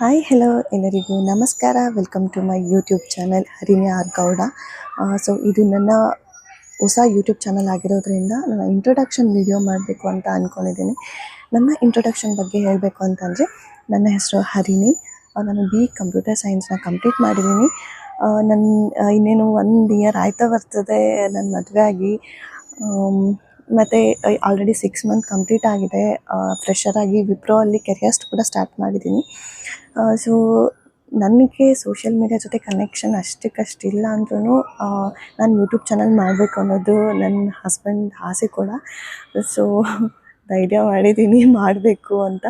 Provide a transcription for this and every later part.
Hi hello ಎಲ್ಲರಿಗೂ ನಮಸ್ಕಾರ. Welcome to my YouTube channel Harini R Gowda. So ಇದು ನನ್ನ ಹೊಸ ಯೂಟ್ಯೂಬ್ ಚಾನಲ್ ಆಗಿರೋದ್ರಿಂದ ನಾನು ಇಂಟ್ರೊಡಕ್ಷನ್ ವಿಡಿಯೋ ಮಾಡಬೇಕು ಅಂತ ಅಂದ್ಕೊಂಡಿದ್ದೀನಿ. ನನ್ನ ಇಂಟ್ರೊಡಕ್ಷನ್ ಬಗ್ಗೆ ಹೇಳಬೇಕು ಅಂತಂದರೆ, ನನ್ನ ಹೆಸರು ಹರಿಣಿ. ನಾನು ಕಂಪ್ಯೂಟರ್ ಸೈನ್ಸ್ನ ಕಂಪ್ಲೀಟ್ ಮಾಡಿದ್ದೀನಿ. ಇನ್ನೇನು 1 ಇಯರ್ ಆಯ್ತಾ ಬರ್ತದೆ ನನ್ನ ಮದುವೆ ಆಗಿ. ಮತ್ತು ಆಲ್ರೆಡಿ 6 ಮಂತ್ ಕಂಪ್ಲೀಟ್ ಆಗಿದೆ. ಫ್ರೆಷರ್ ಆಗಿ ವಿಪ್ರೋ ಅಲ್ಲಿ ಕೆರಿಯರ್ಸ್ ಕೂಡ ಸ್ಟಾರ್ಟ್ ಮಾಡಿದ್ದೀನಿ. ಸೊ ನನಗೆ ಸೋಷಿಯಲ್ ಮೀಡಿಯಾ ಜೊತೆ ಕನೆಕ್ಷನ್ ಅಷ್ಟಕ್ಕಿಲ್ಲ ಅಂದ್ರೂ ನಾನು ಯೂಟ್ಯೂಬ್ ಚಾನಲ್ ಮಾಡಬೇಕು ಅನ್ನೋದು ನನ್ನ ಹಸ್ಬೆಂಡ್ ಆಸೆ ಕೂಡ. ಸೊ ಧೈರ್ಯ ಮಾಡಿದ್ದೀನಿ ಮಾಡಬೇಕು ಅಂತ.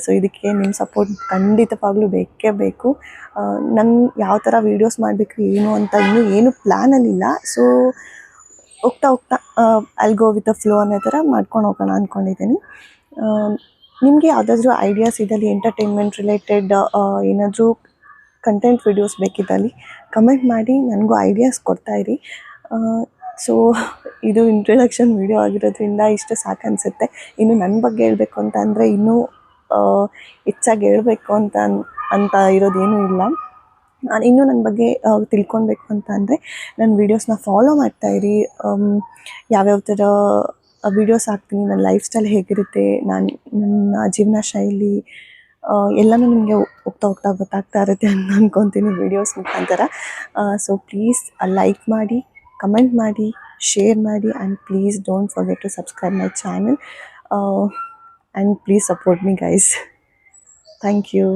ಸೊ ಇದಕ್ಕೆ ನಿಮ್ಮ ಸಪೋರ್ಟ್ ಖಂಡಿತವಾಗ್ಲೂ ಬೇಕೇ ಬೇಕು. ನಾನು ಯಾವ ಥರ ವೀಡಿಯೋಸ್ ಮಾಡಬೇಕು ಏನು ಅಂತ ಇನ್ನೂ ಏನು ಪ್ಲ್ಯಾನಲ್ಲಿಲ್ಲ. ಸೊ ಹೋಗ್ತಾ I'll go with the flow ಅನ್ನೋ ಥರ ಮಾಡ್ಕೊಂಡು ಹೋಗೋಣ ಅಂದ್ಕೊಂಡಿದ್ದೀನಿ. ನಿಮಗೆ ಯಾವುದಾದ್ರೂ ಐಡಿಯಾಸ್ ಇದ್ದಲ್ಲಿ ಎಂಟರ್ಟೈನ್ಮೆಂಟ್ ರಿಲೇಟೆಡ್ ಏನಾದರೂ ಕಂಟೆಂಟ್ ವೀಡಿಯೋಸ್ ಬೇಕಿದ್ದಲ್ಲಿ ಕಮೆಂಟ್ ಮಾಡಿ, ನನಗೂ ಐಡಿಯಾಸ್ ಕೊಡ್ತಾಯಿರಿ. ಸೊ ಇದು ಇಂಟ್ರೊಡಕ್ಷನ್ ವೀಡಿಯೋ ಆಗಿರೋದ್ರಿಂದ ಇಷ್ಟು ಸಾಕು ಅನಿಸುತ್ತೆ. ಇನ್ನು ನನ್ನ ಬಗ್ಗೆ ಹೇಳಬೇಕು ಅಂತ ಅಂದರೆ ಇನ್ನೂ ಹೆಚ್ಚಾಗಿ ಹೇಳಬೇಕು ಅಂತ ಇರೋದೇನೂ ಇಲ್ಲ. ಇನ್ನೂ ನನ್ನ ಬಗ್ಗೆ ತಿಳ್ಕೊಳ್ಬೇಕು ಅಂತ ಅಂದರೆ ನನ್ನ ವೀಡಿಯೋಸ್ನ ಫಾಲೋ ಮಾಡ್ತಾಯಿರಿ. ಯಾವ್ಯಾವ ಥರ ವೀಡಿಯೋಸ್ ಹಾಕ್ತೀನಿ, ನನ್ನ ಲೈಫ್ ಸ್ಟೈಲ್ ಹೇಗಿರುತ್ತೆ, ನನ್ನ ಜೀವನ ಶೈಲಿ ಎಲ್ಲನೂ ನಿಮಗೆ ಹೋಗ್ತಾ ಗೊತ್ತಾಗ್ತಾ ಇರುತ್ತೆ ಅಂತ ಅಂದ್ಕೊತೀನಿ ವೀಡಿಯೋಸ್ ಮುಖಾಂತರ. ಸೊ ಪ್ಲೀಸ್ ಲೈಕ್ ಮಾಡಿ, ಕಮೆಂಟ್ ಮಾಡಿ, ಶೇರ್ ಮಾಡಿ, and please don't forget to subscribe my channel. And please support me guys. Thank you.